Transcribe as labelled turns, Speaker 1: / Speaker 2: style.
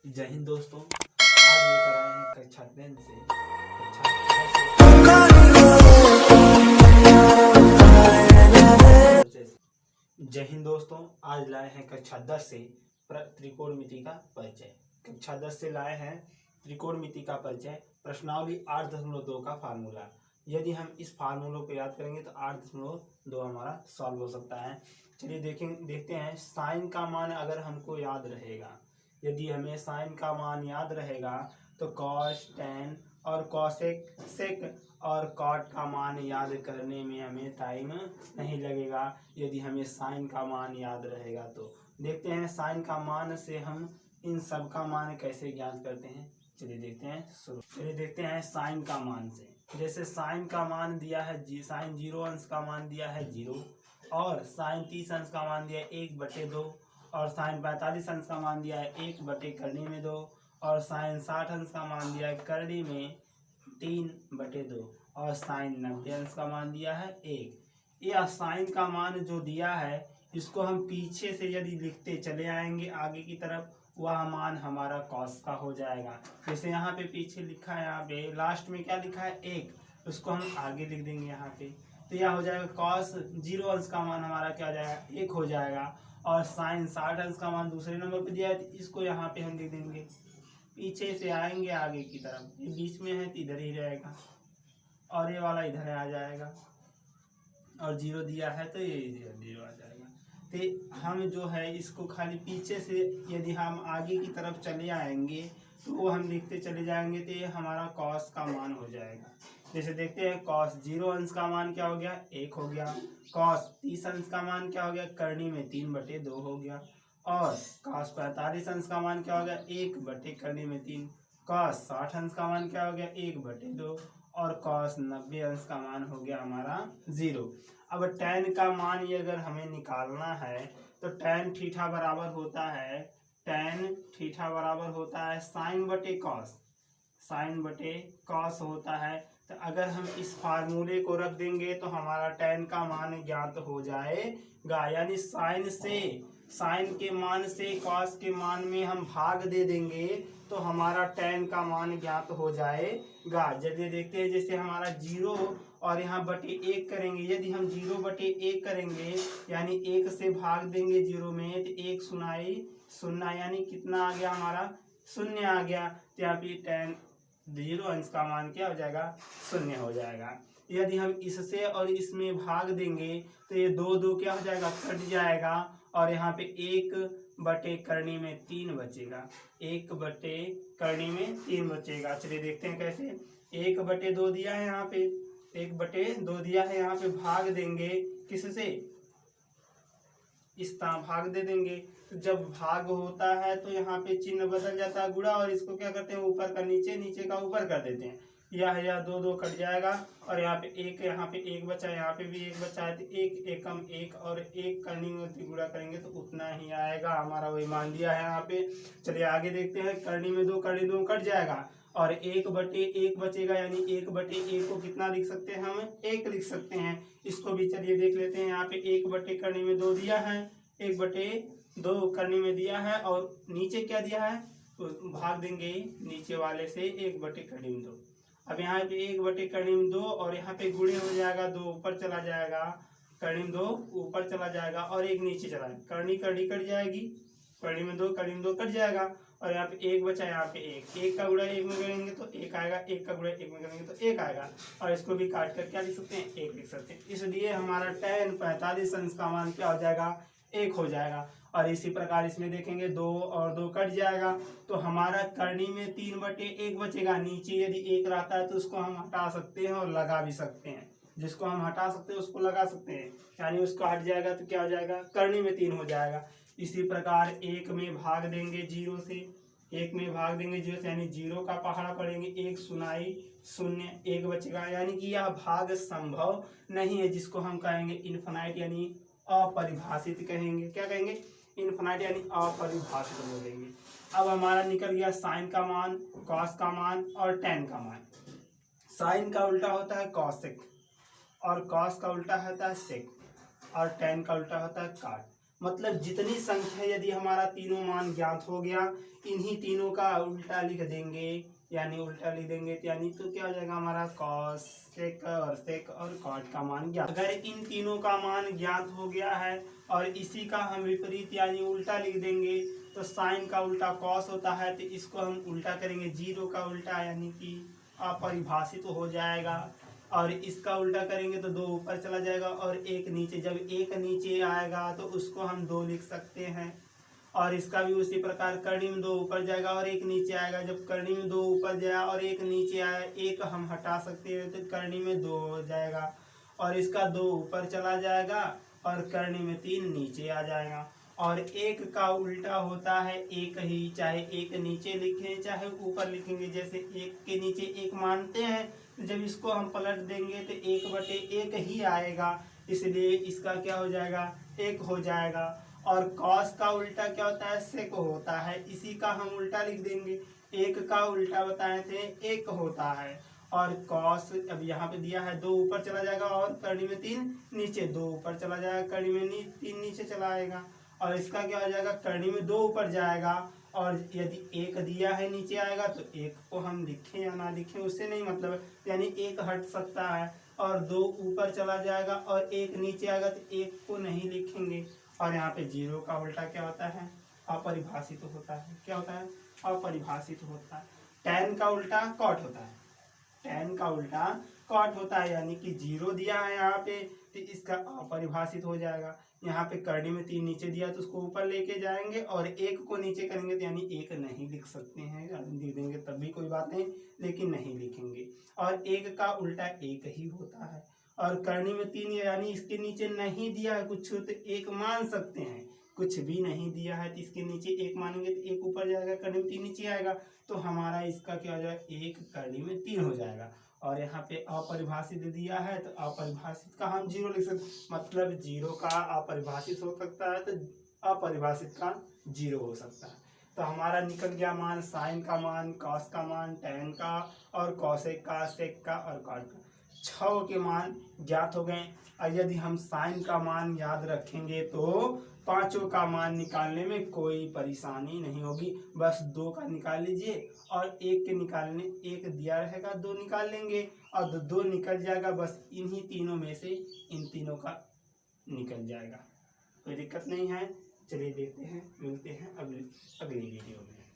Speaker 1: जय हिंद दोस्तों, आज लेकर आए हैं कक्षा 10 से जय हिंद दोस्तों, आज लाए हैं कक्षा 10 से त्रिकोणमिति का परिचय। कक्षा 10 से लाए हैं त्रिकोणमिति का परिचय, प्रश्नावली 8.2 का फार्मूला। यदि हम इस फार्मूलों को याद करेंगे तो 8.2 हमारा सॉल्व हो सकता है। चलिए देखते हैं। साइन का मान अगर हमको याद रहेगा, यदि हमें साइन का मान याद रहेगा तो कॉस, टेन और कॉसेक, सेक और कॉट का मान याद करने में हमें टाइम नहीं लगेगा, यदि हमें साइन का मान याद रहेगा तो। देखते हैं साइन का मान से हम इन सब का मान कैसे ज्ञात करते हैं। चलिए देखते हैं साइन का मान से। जैसे साइन का मान दिया है साइन 0 अंश का मान दिया है 0, और साइन 30 अंश का मान दिया है 1/2, और साइन 45 अंश का मान दिया है 1/करनी में 2, और साइन 60 अंश का मान दिया है करनी में 3/2, और साइन 90 अंश का मान दिया है 1। यह साइन का मान जो दिया है इसको हम पीछे से यदि लिखते चले आएंगे आगे की तरफ, वह मान हमारा कॉस का हो जाएगा। जैसे यहाँ पे पीछे लिखा है, यहाँ पे लास्ट में क्या लिखा है 1, उसको हम आगे लिख देंगे यहाँ पे, तो यह हो जाएगा कॉस 0 अंश का मान हमारा क्या हो जाएगा 1 हो जाएगा, और साइन 60 अंश का मान दूसरे नंबर पे दिया है तो इसको यहाँ पे हम लिख देंगे। पीछे से आएंगे आगे की तरफ, ये बीच में है तो इधर ही रहेगा, और ये वाला इधर आ जाएगा, और 0 दिया है तो ये 0 आ जाएगा। तो हम जो है इसको खाली पीछे से यदि हम आगे की तरफ चले आएंगे तो वो हम लिखते चले जाएंगे तो ये हमारा कॉस का मान हो जाएगा। जैसे देखते हैं, कॉस 0 अंश का मान क्या हो गया 1 हो गया, कॉस 30 अंश का मान क्या हो गया करनी में 3/2 हो गया, और कॉस 45 अंश का मान क्या हो गया 1/करनी में 3, कॉस 60 अंश का मान क्या हो गया 1/2, और कॉस 90 अंश का मान हो गया हमारा 0। अब tan का मान ये अगर हमें निकालना है तो tan थीटा बराबर होता है, tan थीटा बराबर होता है साइन बटे कॉस होता है। तो अगर हम इस फार्मूले को रख देंगे तो हमारा tan का मान ज्ञात हो जाएगा, यानी साइन के मान से कॉस के मान में हम भाग दे देंगे तो हमारा tan का मान ज्ञात हो जाएगा। चलिए देखते हैं, जैसे हमारा 0 और यहाँ बटे 1 करेंगे, यदि हम 0/1 करेंगे यानी 1 से भाग देंगे 0 में तो 1 सुनाई 0, यानी कितना आ गया हमारा 0 आ गया। तो यहाँ पे tan 0 अंश का मान क्या हो जाएगा 0 हो जाएगा। यदि हम इससे और इसमें भाग देंगे तो ये 2 क्या हो जाएगा कट जाएगा, और यहाँ पे 1/करनी में 3 बचेगा, 1/करनी में 3 बचेगा। चलिए देखते हैं कैसे। 1/2 दिया है यहाँ पे, 1/2 दिया है यहाँ पे, भाग देंगे किससे इस तरह भाग दे देंगे। तो जब भाग होता है तो यहाँ पे चिन्ह बदल जाता है गुणा, और इसको क्या करते हैं ऊपर का नीचे, नीचे का ऊपर कर देते हैं, यह 2 कट जाएगा, और यहाँ पे 1, यहाँ पे 1 बचा, यहाँ पे भी 1 बचा है, तो 1 एकम 1 और 1 करनी में गुणा करेंगे तो उतना ही आएगा, हमारा वही मान दिया है यहाँ पे। चलिए आगे देखते हैं, करनी में 2 करनी 2 कट जाएगा, और 1/1 बचेगा, यानी 1/1 को कितना लिख सकते हैं हम 1 लिख सकते हैं। इसको भी चलिए देख लेते हैं। यहाँ पे 1/करनी में 2 दिया है, 1/2 करनी में दिया है, और नीचे क्या दिया है तो भाग देंगे नीचे वाले से 1/करनी में 2। अब यहाँ पे 1/करनी में 2, और यहाँ पे गुणे हो जाएगा, 2 ऊपर चला जाएगा, करनी में 2 ऊपर चला जाएगा, और 1 नीचे चला जाएगा, करनी कट जाएगी, करनी में 2 कट जाएगा, और यहाँ पे 1 बचा, यहाँ पे 1 का गुणा 1 में करेंगे तो 1 आएगा, 1 का गुणा 1 में करेंगे तो 1 आएगा, और इसको भी काट कर क्या लिख सकते हैं 1 लिख सकते हैं। इसलिए हमारा tan 45 अंश का मान क्या हो जाएगा 1 हो जाएगा। और इसी प्रकार इसमें देखेंगे 2 और 2 कट जाएगा, तो हमारा करनी में 3/1 बचेगा। नीचे यदि 1 रहता है तो उसको हम हटा सकते हैं और लगा भी सकते हैं, जिसको हम हटा सकते हैं उसको लगा सकते हैं, यानी उसको हट जाएगा तो क्या हो जाएगा करनी में 3 हो जाएगा। इसी प्रकार 1 में भाग देंगे 0 से, 1 में भाग देंगे 0 से, यानी 0 का पहाड़ा पड़ेंगे, 1 सुनाई 0, 1 बचेगा, यानी कि यह भाग संभव नहीं है, जिसको हम कहेंगे इनफाइनाइट यानी अपरिभाषित कहेंगे। क्या कहेंगे इनफाइनाइट यानी अपरिभाषित बोलेंगे। अब हमारा निकल गया साइन का मान, कॉस का मान और tan का मान। साइन का उल्टा होता है कॉसेक, और कॉस का उल्टा होता है सेक, और tan का उल्टा होता है काट। मतलब जितनी संख्या यदि हमारा तीनों मान ज्ञात हो गया, इन्हीं तीनों का उल्टा लिख देंगे, यानी उल्टा लिख देंगे यानी तो क्या हो जाएगा हमारा कॉस सेक और सेक और कॉट का मान ज्ञात। अगर इन तीनों का मान ज्ञात हो गया है और इसी का हम विपरीत यानी उल्टा लिख देंगे, तो साइन का उल्टा कॉस होता है, तो इसको हम उल्टा करेंगे जीरो का उल्टा यानी कि अपरिभाषित हो जाएगा, और इसका उल्टा करेंगे तो दो ऊपर चला जाएगा और एक नीचे। जब एक नीचे आएगा तो उसको हम दो लिख सकते हैं, और इसका भी उसी प्रकार करनी में दो ऊपर जाएगा और एक नीचे आएगा। जब करनी में दो ऊपर जाए और एक नीचे आए, एक हम हटा सकते हैं तो करनी में दो हो जाएगा, और इसका दो ऊपर चला जाएगा और करनी में तीन नीचे आ जाएगा। और एक का उल्टा होता है एक ही, चाहे एक नीचे लिखें चाहे ऊपर लिखेंगे। जैसे एक के नीचे एक मानते हैं, तो जब इसको हम पलट देंगे तो एक बटे एक ही आएगा, इसलिए इसका क्या हो जाएगा एक हो जाएगा। और कॉस का उल्टा क्या होता है सेक होता है, इसी का हम उल्टा लिख देंगे। एक का उल्टा बताए थे एक होता है, और कॉस अब यहाँ पे दिया है दो ऊपर चला जाएगा और करनी में तीन नीचे, दो ऊपर चला जाएगा करनी में तीन नीचे चला आएगा, और इसका क्या हो जाएगा करनी में दो ऊपर जाएगा, और यदि एक दिया है नीचे आएगा तो एक को हम लिखें या ना लिखें उससे नहीं मतलब, यानी एक हट सकता है, और दो ऊपर चला जाएगा और एक नीचे आएगा तो एक को नहीं लिखेंगे। और यहाँ पे जीरो का उल्टा क्या होता है अपरिभाषित होता है। क्या होता है अपरिभाषित होता है। tan का उल्टा कॉट होता है, tan का उल्टा कॉट होता है, यानी कि जीरो दिया है यहाँ पे तो इसका अपरिभाषित हो जाएगा। यहाँ पे करनी में तीन नीचे दिया तो उसको ऊपर लेके जाएंगे और एक को नीचे करेंगे तो यानी एक नहीं लिख सकते हैं, लिख देंगे तब भी कोई बात नहीं, लेकिन नहीं लिखेंगे। और एक का उल्टा एक ही होता है, और करनी में तीन यानी इसके नीचे नहीं दिया है कुछ तो एक मान सकते हैं, कुछ भी नहीं दिया है तो इसके नीचे एक मानेंगे तो एक ऊपर जाएगा करनी में तीन नीचे आएगा, तो हमारा इसका क्या हो जाएगा एक करनी में तीन हो जाएगा। और यहाँ पे अपरिभाषित दिया है तो अपरिभाषित का हम जीरो लिख सकते, मतलब जीरो का अपरिभाषित हो सकता है तो अपरिभाषित का जीरो हो सकता है। तो हमारा निकल गया मान साइन का मान, कॉस का मान, टैन का और कॉसेक का, सेक का और कॉट का, 6 के मान ज्ञात हो गए। और यदि हम साइन का मान याद रखेंगे तो पांचों का मान निकालने में कोई परेशानी नहीं होगी, बस दो का निकाल लीजिए और एक के निकालने एक दिया रहेगा दो निकाल लेंगे और दो निकल जाएगा, बस इन्हीं तीनों में से इन तीनों का निकल जाएगा, कोई दिक्कत नहीं है। चलिए देखते हैं, मिलते हैं अगली वीडियो में।